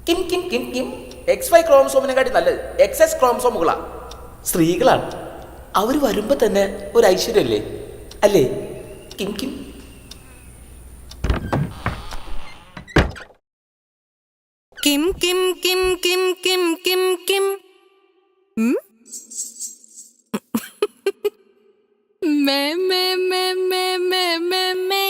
Kim കിം കിം Kim XY ക്രോമസോമിനെക്കാട്ടി നല്ലത് XX ക്രോമസോമുകളാ. സ്ത്രീകളാണ്. അവർ വരുമ്പോൾ തന്നെ ഒരു ഐശ്വര്യല്ലേ അല്ലേ? കിം കിം കിം കിം കിം കിം കിം കിം കിം മേ മേ മേ മേ മേ മേ മേ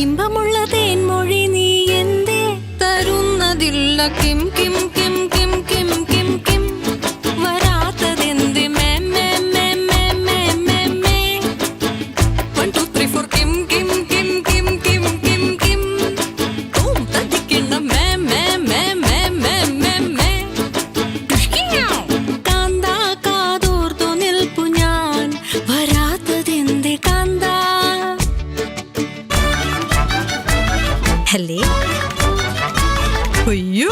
ഇമ്പമുള്ള തേൻമൊഴി നീ എന്തേ തരുന്നതില്ല കിം കിം കിം കിം കിം കിം കിം വരാത്തതെന്ത് മേ മേ മേ മേ മേ മേ മേ 1 2 3 4 കിം കിം കിം കിം കിം കിം കിം ഓം തട്ടിക്കിണ്ണ മേ മേ മേ മേ മേ മേ മേ കാന്താ കാതോർത്തു നിൽപ്പു ഞാൻ വരാത്തതെന്ത് കാന്താ ഹലേ അയ്യോ